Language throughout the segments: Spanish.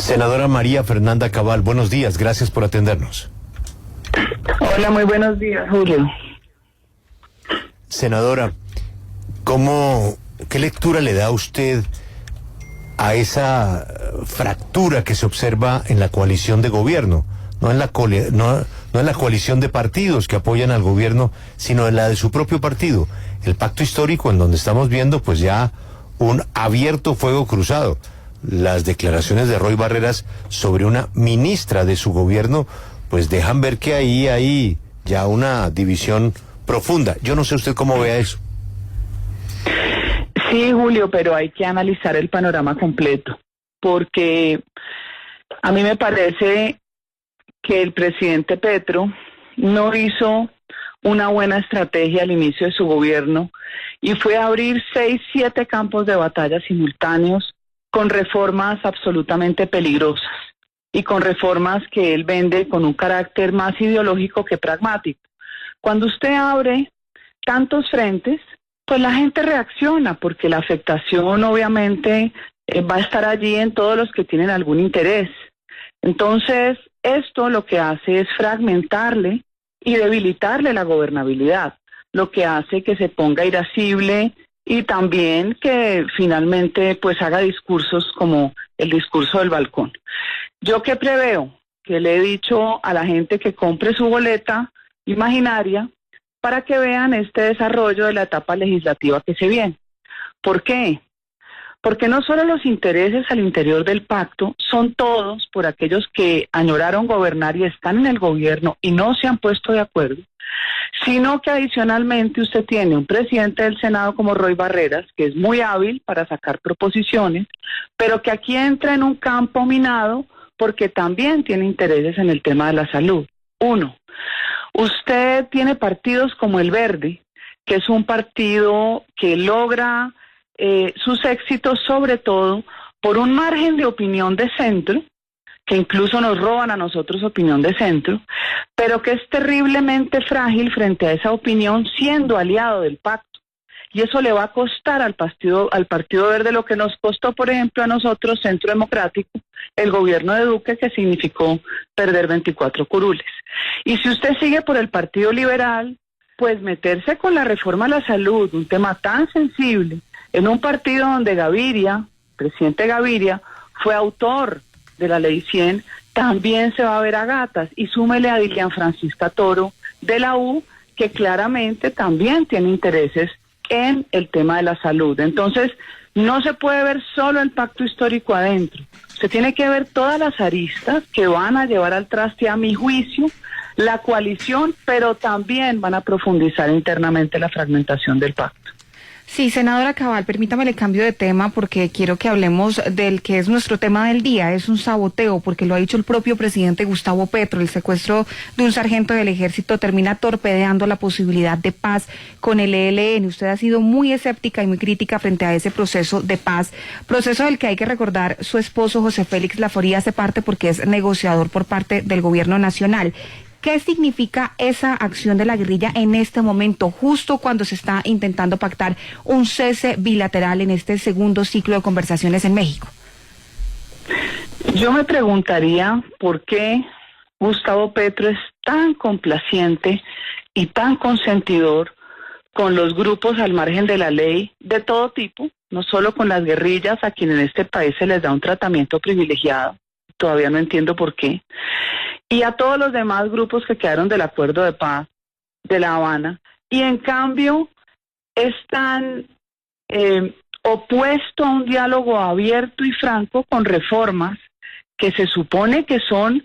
Senadora María Fernanda Cabal, buenos días, gracias por atendernos. Hola, muy buenos días, Julio. Senadora, ¿qué lectura le da usted a esa fractura que se observa en la coalición de gobierno? No en la coalición de partidos que apoyan al gobierno, sino en la de su propio partido. El pacto histórico, en donde estamos viendo pues ya un abierto fuego cruzado. Las declaraciones de Roy Barreras sobre una ministra de su gobierno pues dejan ver que hay ya una división profunda. Yo no sé usted cómo vea eso. Sí, Julio, pero hay que analizar el panorama completo, porque a mí me parece que el presidente Petro no hizo una buena estrategia al inicio de su gobierno y fue a abrir 6, 7 campos de batalla simultáneos con reformas absolutamente peligrosas y con reformas que él vende con un carácter más ideológico que pragmático. Cuando usted abre tantos frentes, pues la gente reacciona, porque la afectación obviamente va a estar allí en todos los que tienen algún interés. Entonces, esto lo que hace es fragmentarle y debilitarle la gobernabilidad, lo que hace que se ponga irascible y también que finalmente pues haga discursos como el discurso del balcón. ¿Yo qué preveo? Que le he dicho a la gente que compre su boleta imaginaria para que vean este desarrollo de la etapa legislativa que se viene. ¿Por qué? Porque no solo los intereses al interior del pacto son todos por aquellos que añoraron gobernar y están en el gobierno y no se han puesto de acuerdo, sino que adicionalmente usted tiene un presidente del Senado como Roy Barreras, que es muy hábil para sacar proposiciones, pero que aquí entra en un campo minado porque también tiene intereses en el tema de la salud. Uno, usted tiene partidos como el Verde, que es un partido que logra sus éxitos sobre todo por un margen de opinión de centro, que incluso nos roban a nosotros opinión de centro, pero que es terriblemente frágil frente a esa opinión siendo aliado del pacto. Y eso le va a costar al Partido Verde lo que nos costó, por ejemplo, a nosotros, Centro Democrático, el gobierno de Duque, que significó perder 24 curules. Y si usted sigue por el Partido Liberal, pues meterse con la reforma a la salud, un tema tan sensible, en un partido donde Gaviria, presidente Gaviria, fue autor de la Ley 100, también se va a ver a gatas. Y súmele a Dilian Francisca Toro, de la U, que claramente también tiene intereses en el tema de la salud. Entonces, no se puede ver solo el pacto histórico adentro. Se tiene que ver todas las aristas que van a llevar al traste, a mi juicio, la coalición, pero también van a profundizar internamente la fragmentación del pacto. Sí, senadora Cabal, permítame le cambio de tema porque quiero que hablemos del que es nuestro tema del día. Es un saboteo, porque lo ha dicho el propio presidente Gustavo Petro. El secuestro de un sargento del ejército termina torpedeando la posibilidad de paz con el ELN. Usted ha sido muy escéptica y muy crítica frente a ese proceso de paz, proceso del que hay que recordar su esposo José Félix Laforía hace parte porque es negociador por parte del gobierno nacional. ¿Qué significa esa acción de la guerrilla en este momento, justo cuando se está intentando pactar un cese bilateral en este segundo ciclo de conversaciones en México? Yo me preguntaría por qué Gustavo Petro es tan complaciente y tan consentidor con los grupos al margen de la ley de todo tipo, no solo con las guerrillas, a quienes en este país se les da un tratamiento privilegiado, todavía no entiendo por qué, y a todos los demás grupos que quedaron del acuerdo de paz de La Habana, y en cambio están opuesto a un diálogo abierto y franco con reformas que se supone que son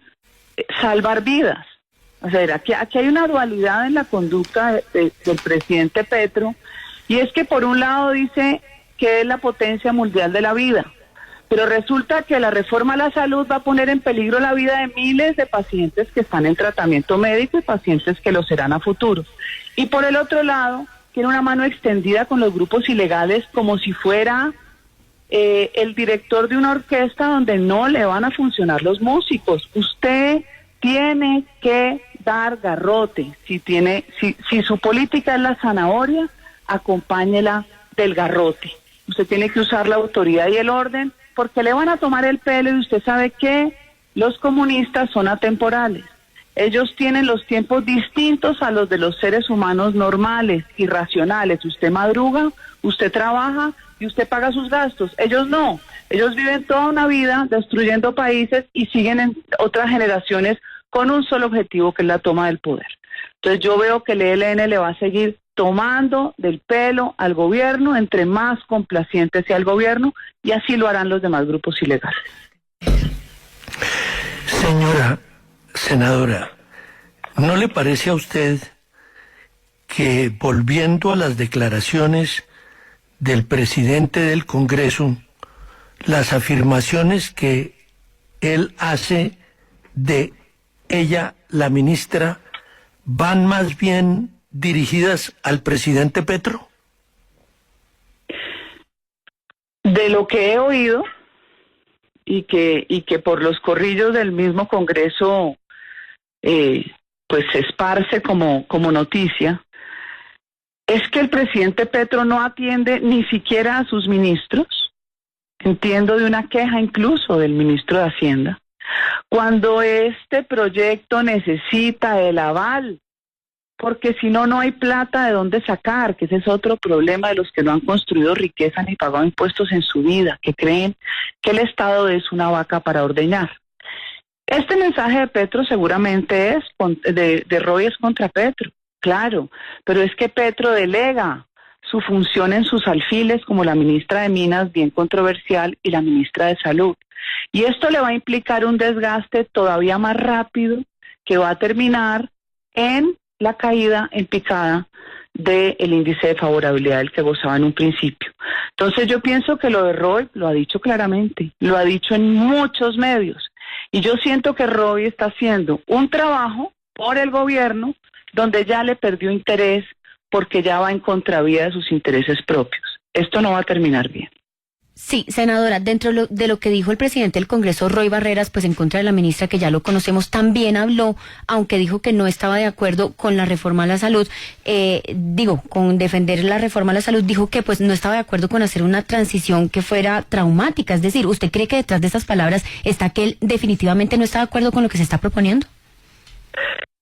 salvar vidas. O sea, aquí hay una dualidad en la conducta del presidente Petro, y es que por un lado dice que es la potencia mundial de la vida, pero resulta que la reforma a la salud va a poner en peligro la vida de miles de pacientes que están en tratamiento médico y pacientes que lo serán a futuro. Y por el otro lado, tiene una mano extendida con los grupos ilegales como si fuera el director de una orquesta donde no le van a funcionar los músicos. Usted tiene que dar garrote. Si su política es la zanahoria, acompáñela del garrote. Usted tiene que usar la autoridad y el orden porque le van a tomar el pelo y usted sabe que los comunistas son atemporales. Ellos tienen los tiempos distintos a los de los seres humanos normales y racionales. Usted madruga, usted trabaja y usted paga sus gastos. Ellos no. Ellos viven toda una vida destruyendo países y siguen en otras generaciones con un solo objetivo, que es la toma del poder. Entonces yo veo que el ELN le va a seguir tomando del pelo al gobierno, entre más complaciente sea el gobierno, y así lo harán los demás grupos ilegales. Señora senadora, ¿no le parece a usted que, volviendo a las declaraciones del presidente del Congreso, las afirmaciones que él hace de ella, la ministra, van más bien dirigidas al presidente Petro? De lo que he oído y que por los corrillos del mismo Congreso pues se esparce como noticia, es que el presidente Petro no atiende ni siquiera a sus ministros. Entiendo de una queja incluso del ministro de Hacienda, cuando este proyecto necesita el aval, porque si no, no hay plata de dónde sacar, que ese es otro problema de los que no han construido riqueza ni pagado impuestos en su vida, que creen que el Estado es una vaca para ordeñar. Este mensaje de Petro seguramente es, de Roy es contra Petro, claro, pero es que Petro delega su función en sus alfiles como la ministra de Minas, bien controversial, y la ministra de Salud. Y esto le va a implicar un desgaste todavía más rápido, que va a terminar en la caída en picada del índice de favorabilidad del que gozaba en un principio. Entonces yo pienso que lo de Roy lo ha dicho claramente, lo ha dicho en muchos medios, y yo siento que Roy está haciendo un trabajo por el gobierno donde ya le perdió interés, porque ya va en contravía de sus intereses propios. Esto no va a terminar bien. Sí, senadora, dentro de lo que dijo el presidente del Congreso, Roy Barreras, pues en contra de la ministra, que ya lo conocemos, también habló, aunque dijo que no estaba de acuerdo con la reforma a la salud, con defender la reforma a la salud, dijo que pues no estaba de acuerdo con hacer una transición que fuera traumática. Es decir, ¿usted cree que detrás de esas palabras está que él definitivamente no está de acuerdo con lo que se está proponiendo?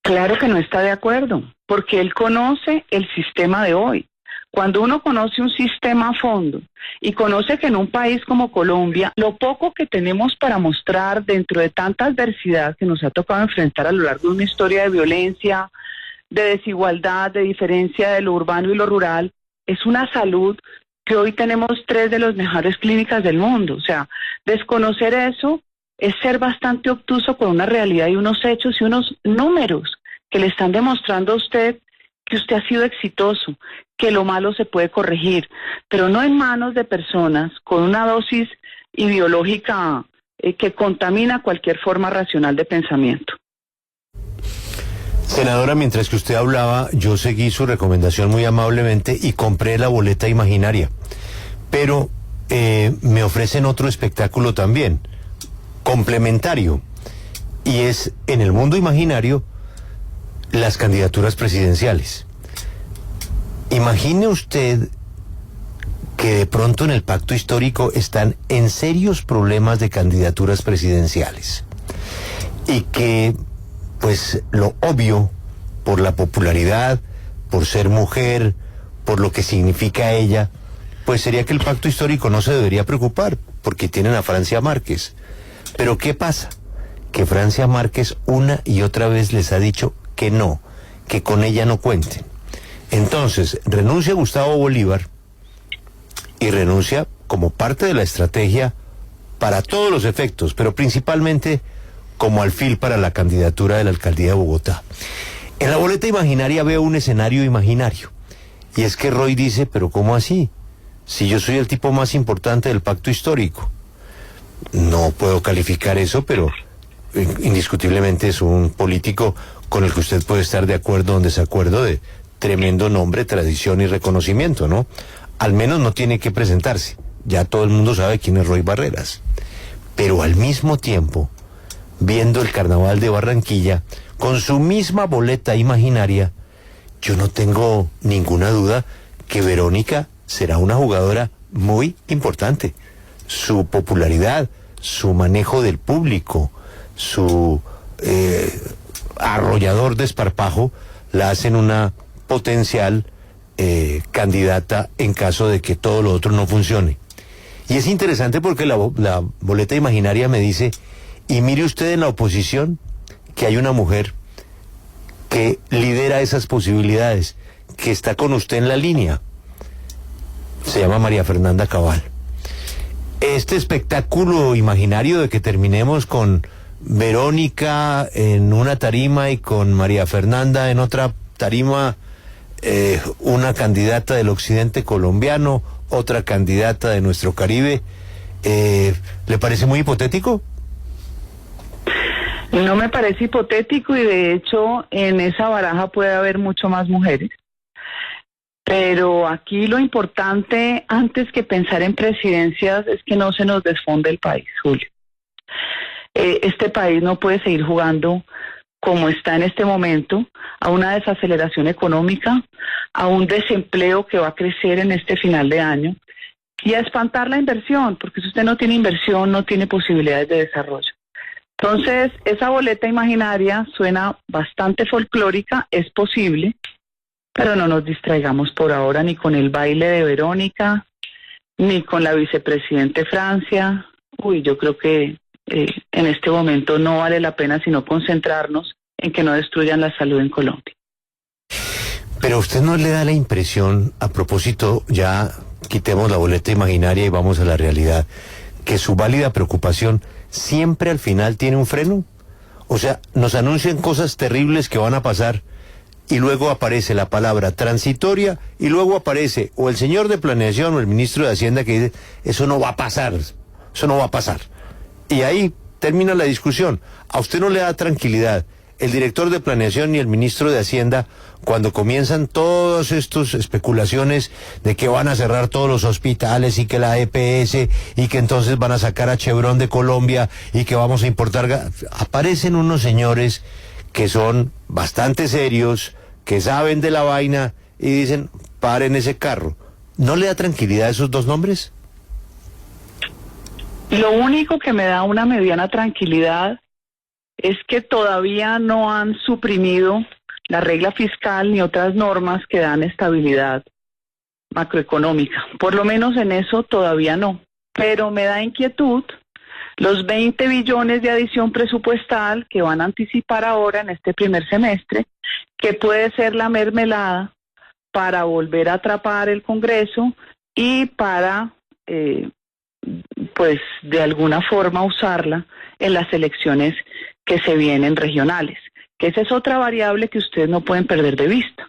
Claro que no está de acuerdo, porque él conoce el sistema de hoy. Cuando uno conoce un sistema a fondo y conoce que en un país como Colombia, lo poco que tenemos para mostrar dentro de tanta adversidad que nos ha tocado enfrentar a lo largo de una historia de violencia, de desigualdad, de diferencia de lo urbano y lo rural, es una salud que hoy tenemos 3 de las mejores clínicas del mundo. O sea, desconocer eso es ser bastante obtuso con una realidad y unos hechos y unos números que le están demostrando a usted que usted ha sido exitoso, que lo malo se puede corregir, pero no en manos de personas con una dosis ideológica que contamina cualquier forma racional de pensamiento. Senadora, mientras que usted hablaba, yo seguí su recomendación muy amablemente y compré la boleta imaginaria, pero me ofrecen otro espectáculo también, complementario, y es, en el mundo imaginario, las candidaturas presidenciales. Imagine usted que de pronto en el pacto histórico están en serios problemas de candidaturas presidenciales y que, pues, lo obvio, por la popularidad, por ser mujer, por lo que significa ella, pues sería que el pacto histórico no se debería preocupar, porque tienen a Francia Márquez. Pero ¿qué pasa? Que Francia Márquez una y otra vez les ha dicho que no, que con ella no cuenten. Entonces, renuncia Gustavo Bolívar y renuncia como parte de la estrategia para todos los efectos, pero principalmente como alfil para la candidatura de la alcaldía de Bogotá. En la boleta imaginaria veo un escenario imaginario, y es que Roy dice, pero ¿cómo así? Si yo soy el tipo más importante del pacto histórico. No puedo calificar eso, pero indiscutiblemente es un político con el que usted puede estar de acuerdo o en desacuerdo, de tremendo nombre, tradición y reconocimiento, ¿no? Al menos no tiene que presentarse. Ya todo el mundo sabe quién es Roy Barreras. Pero al mismo tiempo, viendo el Carnaval de Barranquilla, con su misma boleta imaginaria, yo no tengo ninguna duda que Verónica será una jugadora muy importante. su popularidad, su manejo del público, su arrollador desparpajo, la hacen una potencial candidata en caso de que todo lo otro no funcione. Y es interesante porque la boleta imaginaria me dice, y mire usted en la oposición que hay una mujer que lidera esas posibilidades, que está con usted en la línea. Se llama María Fernanda Cabal. Este espectáculo imaginario de que terminemos con Verónica en una tarima y con María Fernanda en otra tarima, una candidata del occidente colombiano, otra candidata de nuestro Caribe, ¿le parece muy hipotético? No me parece hipotético y de hecho en esa baraja puede haber mucho más mujeres. Pero aquí lo importante, antes que pensar en presidencias, es que no se nos desfonde el país, Julio. Este país no puede seguir jugando como está en este momento, a una desaceleración económica, a un desempleo que va a crecer en este final de año y a espantar la inversión, porque si usted no tiene inversión, no tiene posibilidades de desarrollo. Entonces, esa boleta imaginaria suena bastante folclórica, es posible, pero no nos distraigamos por ahora ni con el baile de Verónica, ni con la vicepresidente Francia. Yo creo que en este momento no vale la pena sino concentrarnos en que no destruyan la salud en Colombia. Pero usted no le da la impresión, a propósito, ya quitemos la boleta imaginaria y vamos a la realidad, que su válida preocupación siempre al final tiene un freno. O sea, nos anuncian cosas terribles que van a pasar y luego aparece la palabra transitoria y luego aparece o el señor de Planeación o el ministro de Hacienda que dice, eso no va a pasar, eso no va a pasar. Y ahí termina la discusión. A usted no le da tranquilidad el director de Planeación ni el ministro de Hacienda cuando comienzan todas estas especulaciones de que van a cerrar todos los hospitales y que la EPS y que entonces van a sacar a Chevron de Colombia y que vamos a importar aparecen unos señores que son bastante serios, que saben de la vaina y dicen, paren ese carro. ¿No le da tranquilidad esos dos nombres? Lo único que me da una mediana tranquilidad es que todavía no han suprimido la regla fiscal ni otras normas que dan estabilidad macroeconómica. Por lo menos en eso todavía no. Pero me da inquietud los 20 billones de adición presupuestal que van a anticipar ahora en este primer semestre, que puede ser la mermelada para volver a atrapar el Congreso y para, pues de alguna forma usarla en las elecciones que se vienen regionales, que esa es otra variable que ustedes no pueden perder de vista,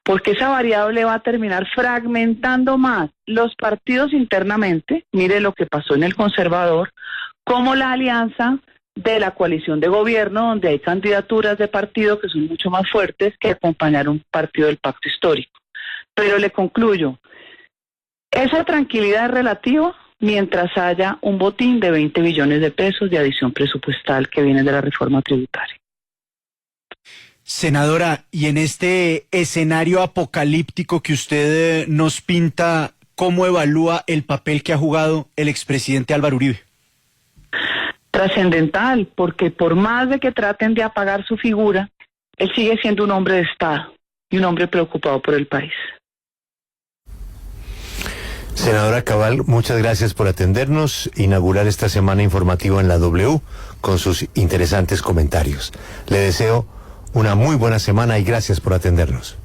porque esa variable va a terminar fragmentando más los partidos internamente, mire lo que pasó en el Conservador, como la alianza de la coalición de gobierno, donde hay candidaturas de partido que son mucho más fuertes que acompañar un partido del pacto histórico. Pero le concluyo, esa tranquilidad es relativa mientras haya un botín de 20 billones de pesos de adición presupuestal que viene de la reforma tributaria. Senadora, y en este escenario apocalíptico que usted nos pinta, ¿cómo evalúa el papel que ha jugado el expresidente Álvaro Uribe? Trascendental, porque por más de que traten de apagar su figura, él sigue siendo un hombre de Estado y un hombre preocupado por el país. Senadora Cabal, muchas gracias por atendernos, inaugurar esta semana informativa en la W con sus interesantes comentarios. Le deseo una muy buena semana y gracias por atendernos.